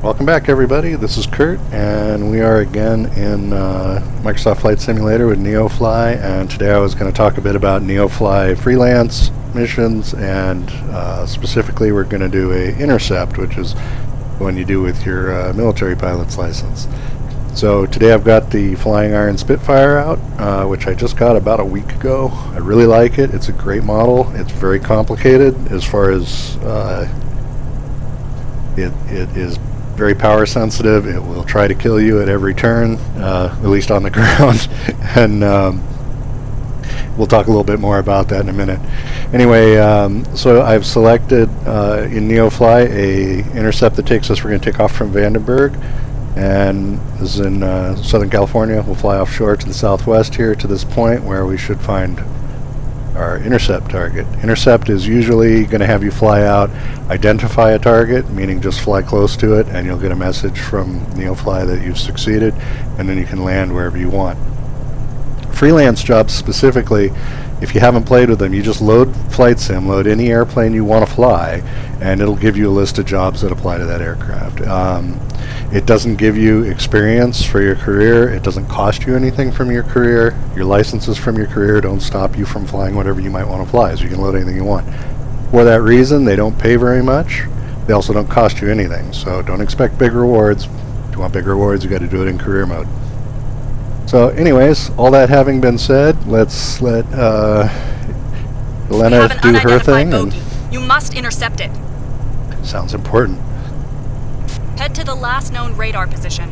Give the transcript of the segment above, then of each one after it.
Welcome back, everybody. This is Kurt, and we are again in Microsoft Flight Simulator with NeoFly, and today I was going to talk a bit about NeoFly freelance missions, and specifically we're going to do a Intercept, which is one you do with your military pilot's license. So today I've got the flying Iron Spitfire out, which I just got about a week ago. I really like it. It's a great model. It's very complicated as far as it is very power sensitive. It will try to kill you at every turn, at least on the ground, and we'll talk a little bit more about that in a minute. Anyway, so I've selected in NeoFly a intercept that takes us. We're going to take off from Vandenberg, and this is in Southern California. We'll fly offshore to the southwest here to this point where we should find our intercept target. Intercept is usually going to have you fly out, identify a target, meaning just fly close to it, and you'll get a message from NeoFly that you've succeeded, and then you can land wherever you want. Freelance jobs specifically, if you haven't played with them, you just load Flight Sim, load any airplane you want to fly, and it'll give you a list of jobs that apply to that aircraft. It doesn't give you experience for your career. It doesn't cost you anything from your career. Your licenses from your career don't stop you from flying whatever you might want to fly, so you can load anything you want. For that reason, they don't pay very much. They also don't cost you anything, so don't expect big rewards. If you want big rewards, you got to do it in career mode. So anyways, all that having been said, let's let Elena do her thing. And you must intercept it. Sounds important. Head to the last known radar position.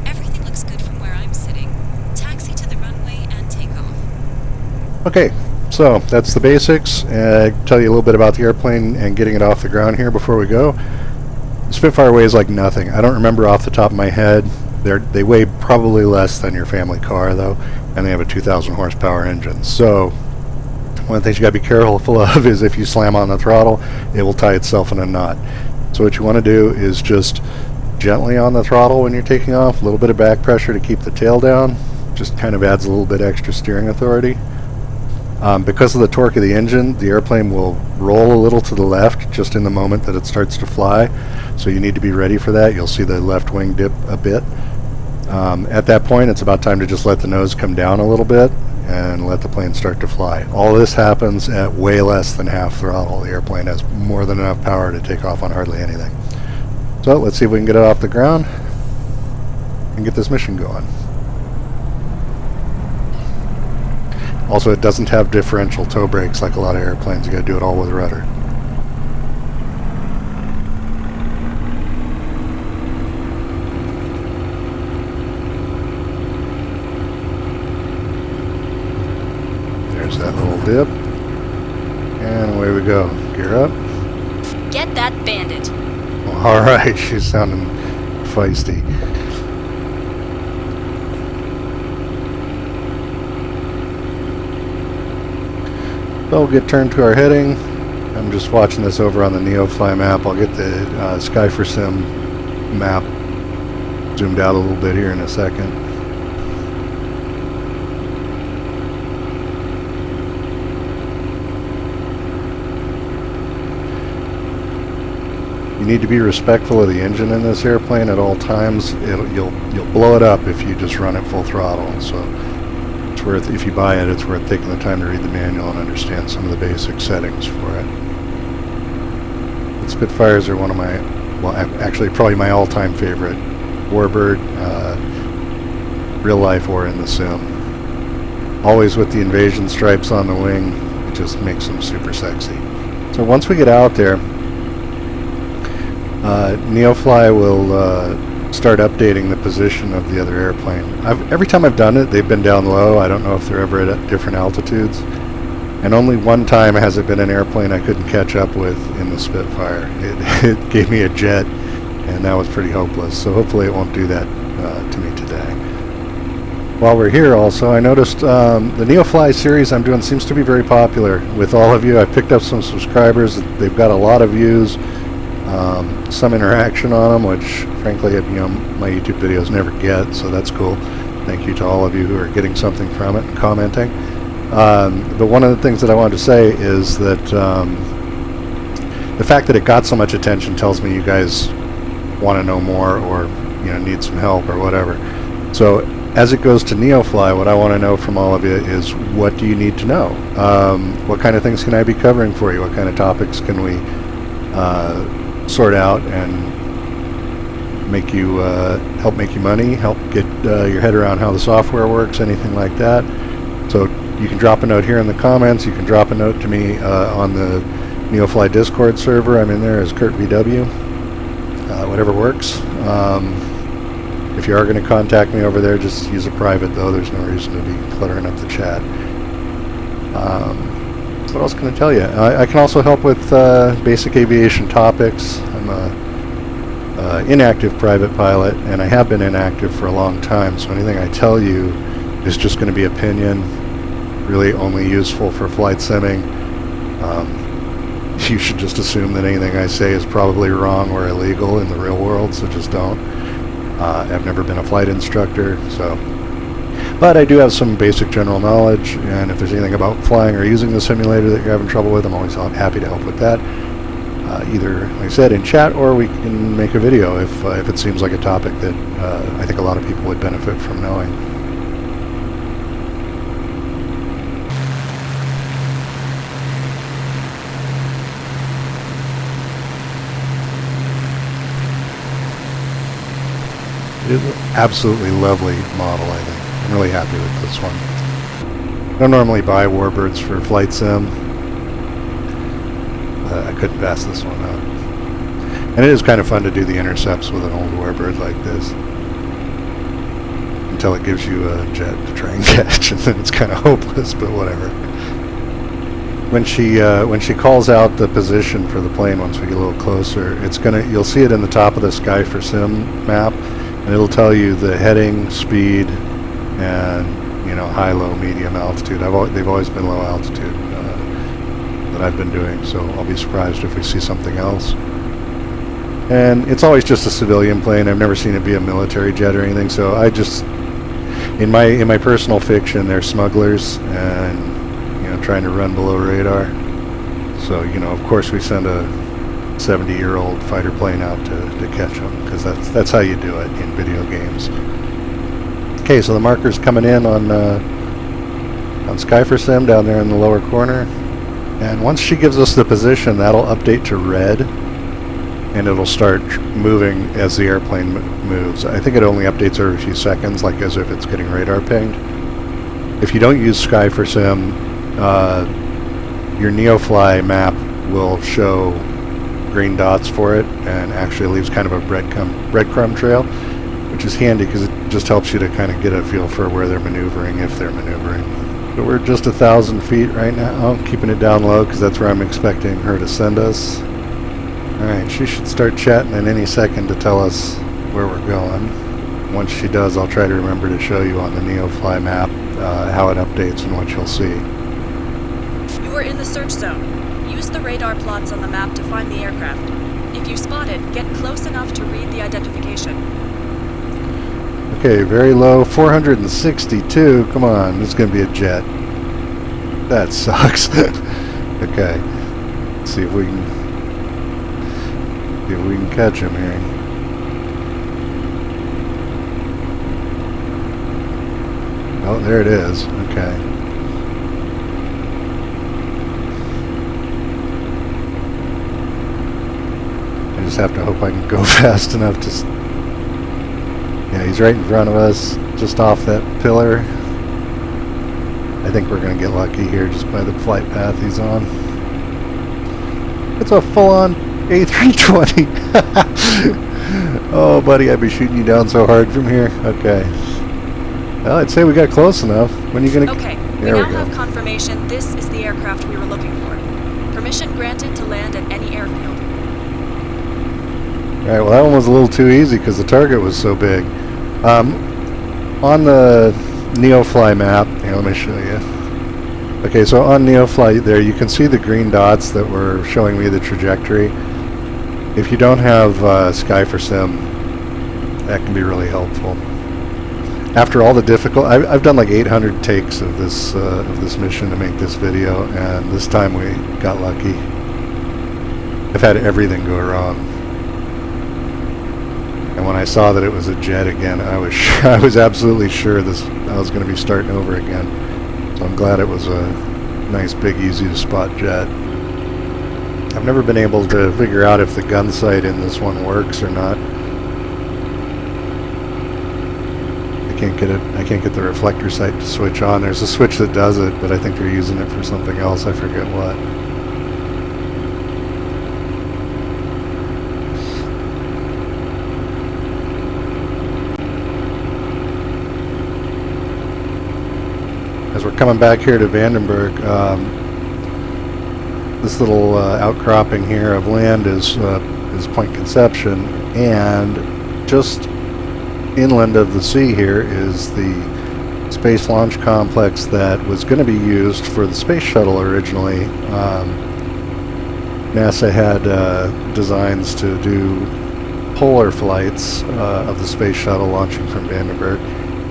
Everything looks good from where I'm sitting. Taxi to the runway and take off. Okay, so that's the basics. Tell you a little bit about the airplane and getting it off the ground here before we go. The Spitfire weighs like nothing. I don't remember off the top of my head. They weigh probably less than your family car, though, and they have a 2,000 horsepower engine. So one of the things you got to be careful of is if you slam on the throttle, it will tie itself in a knot. So what you want to do is just gently on the throttle when you're taking off, a little bit of back pressure to keep the tail down. Just kind of adds a little bit extra steering authority. Because of the torque of the engine, the airplane will roll a little to the left just in the moment that it starts to fly. So you need to be ready for that. You'll see the left wing dip a bit. At that point, it's about time to just let the nose come down a little bit and let the plane start to fly. All this happens at way less than half throttle. The airplane has more than enough power to take off on hardly anything. So let's see if we can get it off the ground and get this mission going. Also, it doesn't have differential toe brakes like a lot of airplanes. You gotta do it all with rudder. There's that little dip. And away we go. Gear up. Get that bandit. Alright, she's sounding feisty. So we'll get turned to our heading. I'm just watching this over on the NeoFly map. I'll get the Sky4Sim map zoomed out a little bit here in a second. You need to be respectful of the engine in this airplane at all times. You'll blow it up if you just run it full throttle. So if you buy it, it's worth taking the time to read the manual and understand some of the basic settings for it. The Spitfires are one of my, well, actually probably my all-time favorite warbird, real life or in the sim. Always with the invasion stripes on the wing. It just makes them super sexy. So once we get out there, NeoFly will start updating the position of the other airplane. Every time I've done it, they've been down low. I don't know if they're ever at different altitudes. And only one time has it been an airplane I couldn't catch up with in the Spitfire. It gave me a jet, and that was pretty hopeless. So hopefully it won't do that to me today. While we're here also, I noticed the NeoFly series I'm doing seems to be very popular with all of you. I've picked up some subscribers. They've got a lot of views. Some interaction on them, which frankly, my YouTube videos never get, so that's cool. Thank you to all of you who are getting something from it and commenting. But one of the things that I wanted to say is that the fact that it got so much attention tells me you guys want to know more, or need some help or whatever. So as it goes to NeoFly, what I want to know from all of you is, what do you need to know? What kind of things can I be covering for you? What kind of topics can we sort out and make you help make you money, help get your head around how the software works, anything like that? So you can drop a note here in the comments. You can drop a note to me on the NeoFly Discord server. I'm in there as KurtVW. Whatever works. If you are going to contact me over there, just use a private, though. There's no reason to be cluttering up the chat. What else can I tell you? I can also help with basic aviation topics. I'm a inactive private pilot, and I have been inactive for a long time, so anything I tell you is just going to be opinion, really only useful for flight simming. You should just assume that anything I say is probably wrong or illegal in the real world, so just don't. I've never been a flight instructor, but I do have some basic general knowledge, and if there's anything about flying or using the simulator that you're having trouble with, I'm always happy to help with that. Either, like I said, in chat, or we can make a video if it seems like a topic that I think a lot of people would benefit from knowing. It is an absolutely lovely model, I think. I'm really happy with this one. I don't normally buy warbirds for flight sim. I couldn't pass this one up. And it is kind of fun to do the intercepts with an old warbird like this. Until it gives you a jet to try and catch, and then it's kind of hopeless, but whatever. When she calls out the position for the plane, once we get a little closer, you'll see it in the top of the Sky for Sim map. And it'll tell you the heading, speed, and high, low, medium altitude. They've always been low altitude that I've been doing, so I'll be surprised if we see something else. And it's always just a civilian plane. I've never seen it be a military jet or anything. So I just, in my personal fiction, they're smugglers and trying to run below radar. So of course we send a 70-year-old fighter plane out to catch them, because that's how you do it in video games. Okay, so the marker's coming in on Sky for Sim down there in the lower corner, and once she gives us the position, that'll update to red, and it'll start moving as the airplane moves. I think it only updates every few seconds, like as if it's getting radar pinged. If you don't use Sky for Sim, your NeoFly map will show green dots for it, and actually leaves kind of a breadcrumb trail, which is handy because it just helps you to kind of get a feel for where they're maneuvering, if they're maneuvering. But we're just 1,000 feet right now, keeping it down low because that's where I'm expecting her to send us. Alright, she should start chatting in any second to tell us where we're going. Once she does, I'll try to remember to show you on the NeoFly map how it updates and what you'll see. You are in the search zone. Use the radar plots on the map to find the aircraft. If you spot it, get close enough to read the identification. Okay, very low, 462. Come on, this is going to be a jet. That sucks. Okay, let's see if we can catch him here. Oh, there it is. Okay. I just have to hope I can go fast enough to... Yeah, he's right in front of us, just off that pillar. I think we're going to get lucky here just by the flight path he's on. It's a full-on A320. Oh, buddy, I'd be shooting you down so hard from here. Okay. Well, I'd say we got close enough. When are you going to... Okay, there we we now go. have confirmation this is the aircraft we were looking for. Permission granted to land at any airfield. Alright, well that one was a little too easy because the target was so big. On the NeoFly map, here, let me show you. Okay, so on NeoFly there, you can see the green dots that were showing me the trajectory. If you don't have Sky for Sim, that can be really helpful. After all the difficult, I've done like 800 takes of this mission to make this video, and this time we got lucky. I've had everything go wrong. And when I saw that it was a jet again, I was absolutely sure I was going to be starting over again. So I'm glad it was a nice, big, easy to spot jet. I've never been able to figure out if the gun sight in this one works or not. I can't get the reflector sight to switch on. There's a switch that does it, but I think they're using it for something else. I forget what. As we're coming back here to Vandenberg, this little outcropping here of land is Point Conception, and just inland of the sea here is the Space Launch Complex that was going to be used for the space shuttle originally. NASA had designs to do polar flights of the space shuttle launching from Vandenberg.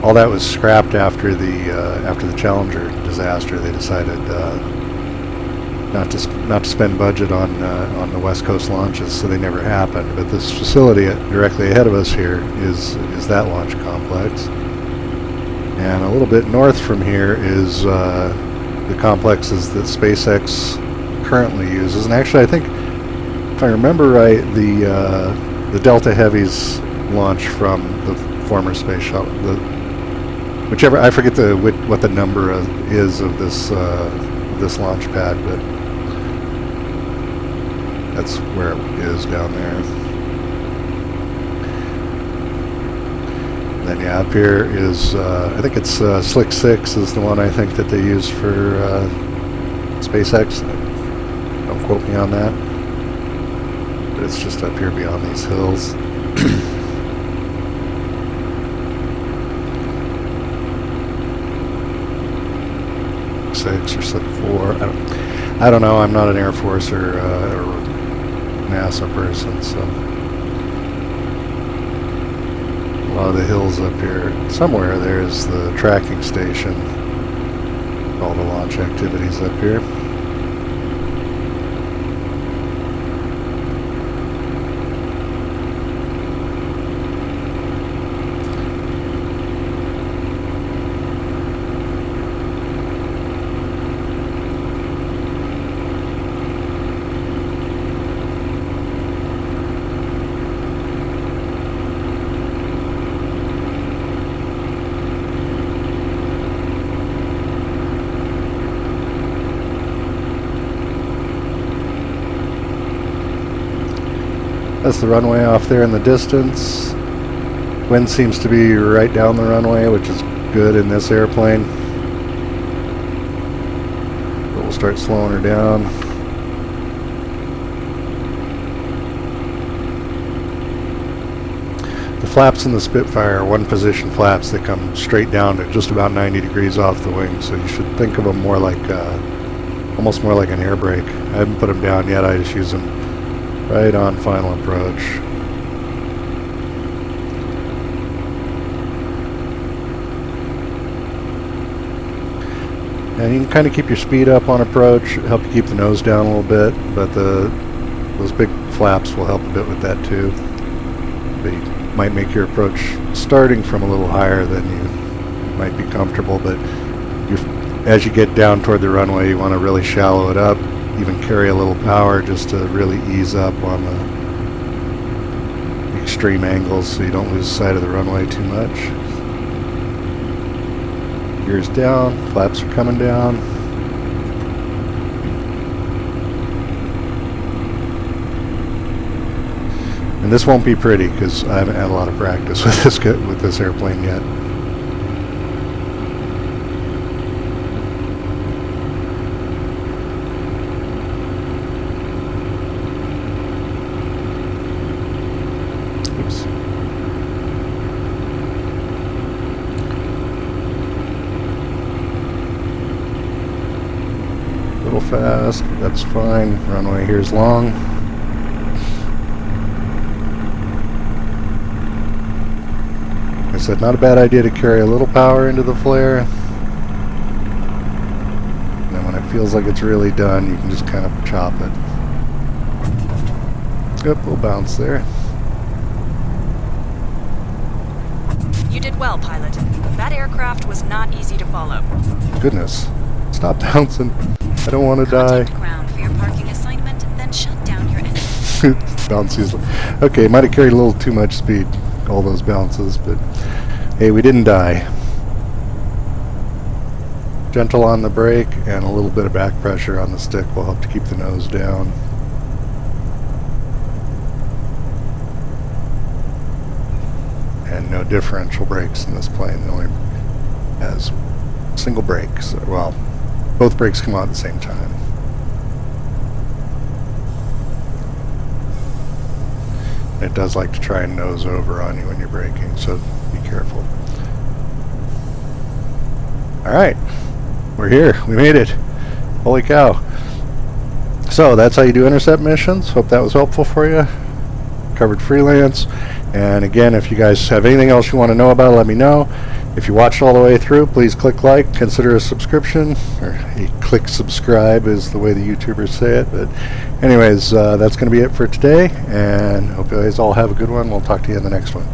All that was scrapped after the Challenger disaster. They decided not to spend budget on the West Coast launches, so they never happened. But this facility directly ahead of us here is that launch complex, and a little bit north from here is the complexes that SpaceX currently uses. And actually, I think if I remember right, the Delta Heavies launch from the former space shuttle. Whichever, I forget what the number is of this launch pad, but that's where it is down there. And then yeah, up here is I think it's Slick 6 is the one I think that they use for SpaceX. Don't quote me on that, but it's just up here beyond these hills. 6 or Slick 4. I don't know. I'm not an Air Force or NASA person, so a lot of the hills up here. Somewhere there's the tracking station. All the launch activities up here. That's the runway off there in the distance. Wind seems to be right down the runway, which is good in this airplane. But we'll start slowing her down. The flaps in the Spitfire are one position flaps that come straight down to just about 90 degrees off the wing, so you should think of them more like, almost more like an air brake. I haven't put them down yet, I just use them right on final approach. And you can kind of keep your speed up on approach, help you keep the nose down a little bit, but those big flaps will help a bit with that too. They might make your approach starting from a little higher than you might be comfortable, but as you get down toward the runway, you want to really shallow it up. Even carry a little power just to really ease up on the extreme angles so you don't lose sight of the runway too much. Gears down, flaps are coming down. And this won't be pretty because I haven't had a lot of practice with this airplane yet. Fast, that's fine. Runway here's long. Like I said, not a bad idea to carry a little power into the flare. And then when it feels like it's really done, you can just kind of chop it. Yep, we'll bounce there. You did well, pilot. That aircraft was not easy to follow. Goodness. Stop bouncing. I don't want to die. Contact ground for your parking assignment, then shut down your engine. Bouncy's. Okay, might have carried a little too much speed, all those bounces, but hey, we didn't die. Gentle on the brake and a little bit of back pressure on the stick will help to keep the nose down. And no differential brakes in this plane. It only has single brakes. Well, both brakes come out at the same time. It does like to try and nose over on you when you're braking, so be careful. Alright, we're here. We made it. Holy cow. So that's how you do intercept missions. Hope that was helpful for you. Covered freelance. And again, if you guys have anything else you want to know about it, let me know. If you watched all the way through, please click like, consider a subscription, or click subscribe is the way the YouTubers say it. But anyways, that's going to be it for today, and hope you guys all have a good one. We'll talk to you in the next one.